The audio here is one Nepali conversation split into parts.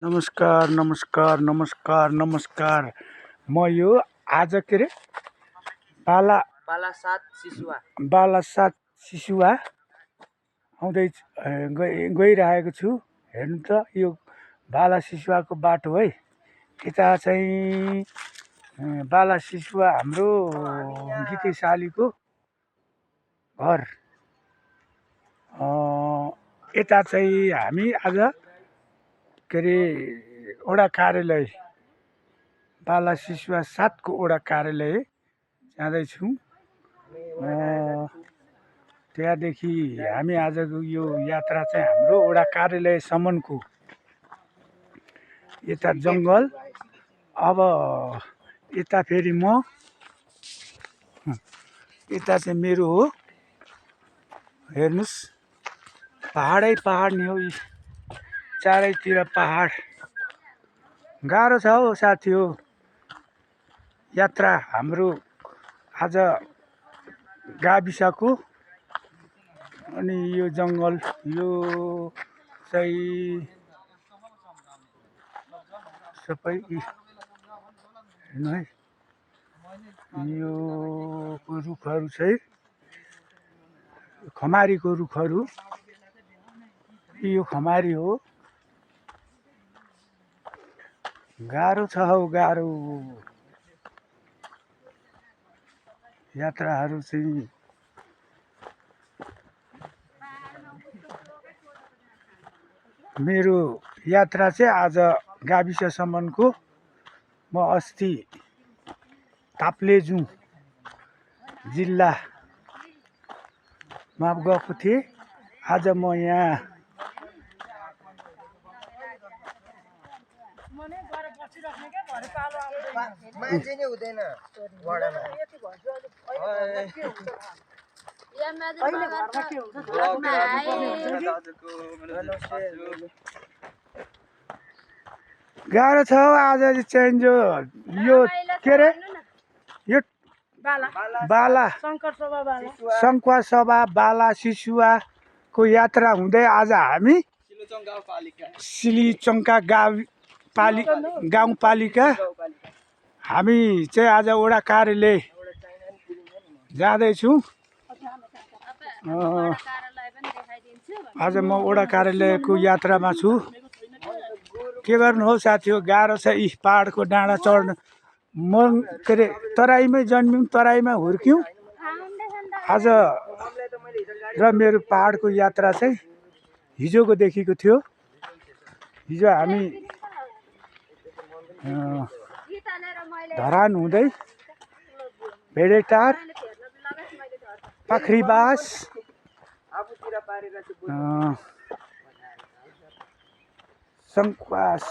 नमस्कार नमस्कार नमस्कार नमस्कार। म यो आज के अरे बाला बालासात सिसुवा आउँदै गइरहेको छु। हेर्नु त यो बाला सिसुवाको बाटो है। यता चाहिँ बाला सिसुवा हाम्रो गीते सालीको घर। यता चाहिँ हामी आज के अरे वडा कार्यालय बाला सिसुवा 7 को वडा कार्यालय जाँदैछौँ। त्यहाँदेखि हामी आजको यो यात्रा चाहिँ हाम्रो वडा कार्यालयसम्मको। यता जङ्गल। अब यता फेरि म यता चाहिँ मेरो हो। हेर्नुहोस् पहाडै पहाड नि हो। चारैतिर पहाड। गाह्रो छ हौ साथी हो यात्रा हाम्रो आज गाविसको। अनि यो जङ्गल यो चाहिँ सबै हेर्नु है। यो रुखहरू चाहिँ खमारीको रुखहरू। यो खमारी हो। गाह्रो छ हौ गाह्रो यात्राहरू चाहिँ। मेरो यात्रा चाहिँ आज गाविससम्मको। म अस्ति ताप्लेजुङ जिल्लामा गएको थिएँ। आज म यहाँ मान्छे नै हुँदैन वडामा। गाह्रो छ हौ आज चाहिँ यो के अरे यो बाला शङ्खुवा सभा बाला सिसुवाको यात्रा हुँदै आज हामी सिलिचङ्का गाउँपालिका हामी चाहिँ आज वडा कार्यालय जाँदैछौँ। आज म वडा कार्यालयको यात्रामा छु। के गर्नु हौ साथी हो गाह्रो छ यी पहाडको डाँडा चढ्नु। म के अरे तराईमै जन्म्यौँ तराईमा हुर्क्यौँ। आज र मेरो पहाडको यात्रा चाहिँ हिजोकोदेखिको थियो। हिजो हामी धरान हुँदै भेडेटार पाखरीबास सङ्खुवास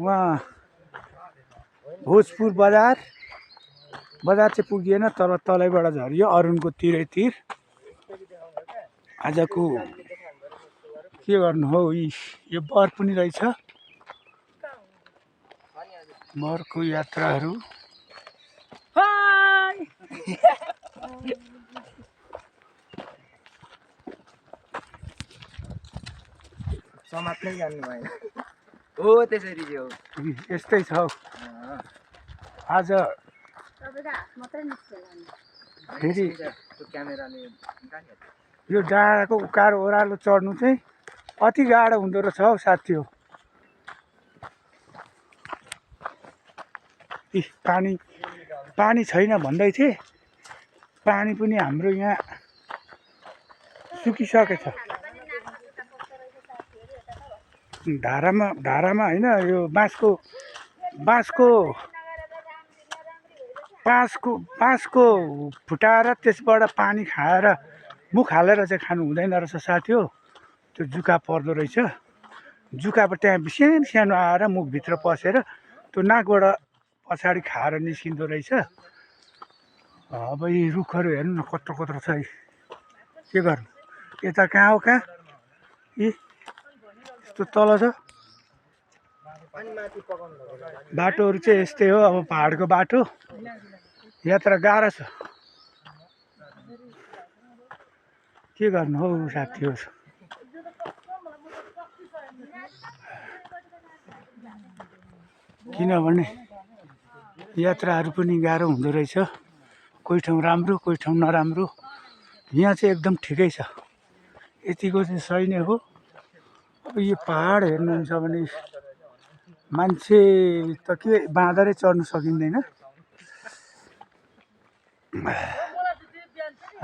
वहाँ भोजपुर बजार चाहिँ पुगिएन तर तलैबाट झरियो अरुणको तिरैतिर। आजको के गर्नु हौ यो बर पनि रहेछ। बरको यात्राहरू समात्नै जान्नु भएन हो त्यसरी हो। यस्तै छ हौ। आज फेरि यो डाँडाको उकालो ओह्रालो चढ्नु चाहिँ अति गाह्रो हुँदो रहेछ हौ साथी हो। पानी छैन भन्दै थिए। पानी पनि हाम्रो यहाँ सुकिसकेछ। धारामा होइन यो बाँसको फुटाएर त्यसबाट पानी खाएर मुख हालेर चाहिँ खानु हुँदैन रहेछ साथी हो। त्यो जुका पर्दो रहेछ। जुकाबाट त्यहाँ सानो आएर मुखभित्र पसेर त्यो नाकबाट पछाडि खाएर निस्किँदो रहेछ। अब यी रुखहरू हेर्नु न कत्रो कत्रो छ। के गर्नु यता कहाँ हो कहाँ यी यस्तो तल छ। बाटोहरू चाहिँ यस्तै हो। अब पहाडको बाटो यात्रा गाह्रो छ। के गर्नु हौ साथी हो। किनभने यात्राहरू पनि गाह्रो हुँदो रहेछ। कोही ठाउँ राम्रो, कोही ठाउँ नराम्रो। यहाँ चाहिँ एकदम ठिकै छ। यतिको चाहिँ सही नै हो। अब यो पहाड हेर्नुहुन्छ भने मान्छे त के बाँदरै चढ्नु सकिँदैन।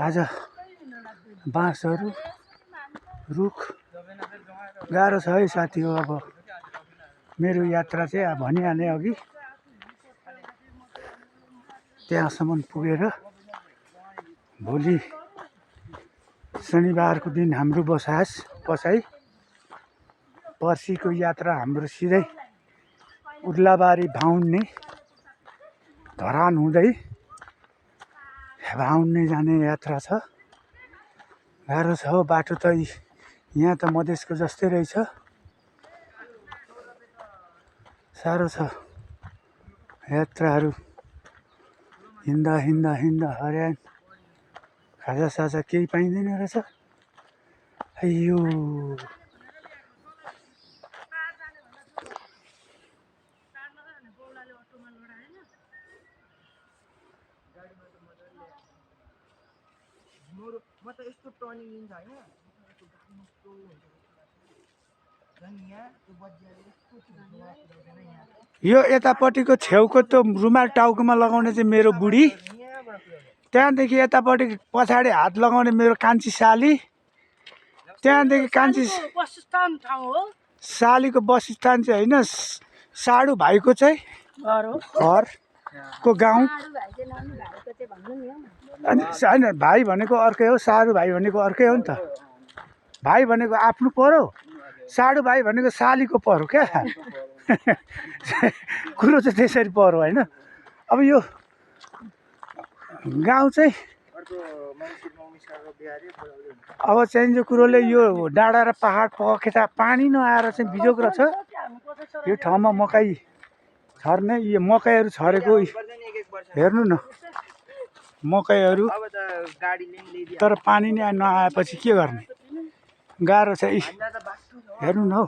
आज बाँसहरू रुख गाह्रो छ है साथी हो। अब मेरो यात्रा चाहिँ अब भनिहालेँ अघि त्यहाँसम्म पुगेर भोलि शनिबारको दिन हाम्रो बसाइ पर्सिको यात्रा हाम्रो सिधै उर्लाबारी भाउन्ने धरान हुँदै भाउन्ने जाने यात्रा छ। गाह्रो छ हो बाटो त यहाँ त मधेसको जस्तै रहेछ। साह्रो छ यात्राहरू हिँड्दा हिँड्दा हिँड्दा हरियाण खाजासाजा केही पाइँदैन रहेछ। अयो म त यस्तो टर्निङ लिन्छ होइन यो यतापट्टिको छेउको त्यो रुमाल टाउकोमा लगाउने चाहिँ मेरो बुढी, त्यहाँदेखि यतापट्टि पछाडि हात लगाउने मेरो कान्छी साली, त्यहाँदेखि कान्छी सालीको बसस्थान चाहिँ होइन साडु भाइको चाहिँ घरको गाउँ। अनि होइन भाइ भनेको अर्कै हो, साडु भाइ भनेको अर्कै हो नि त। भाइ भनेको आफ्नो पर्यो, साडु भाइ भनेको सालीको पर्यो क्या। कुरो चाहिँ त्यसरी पर्यो होइन। अब यो गाउँ चाहिँ अब चाहिने कुरोले यो डाँडा र पहाड पखेटा पानी नआएर चाहिँ बिजोग रहेछ। यो ठाउँमा मकै छर्ने यो मकैहरू छरेको हेर्नु न, मकैहरू। तर पानी नै नआएपछि के गर्ने, गाह्रो छ। हेर्नु न हौ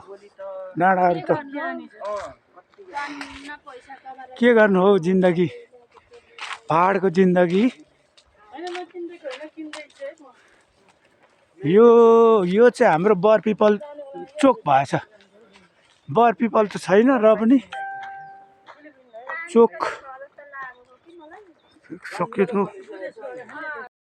डाँडाहरू त के गर्नु हौ जिन्दगी, पहाडको जिन्दगी। यो चाहिँ हाम्रो बरपिपल चोक भएछ। बरपिपल त छैन र पनि चोक सक्यो त।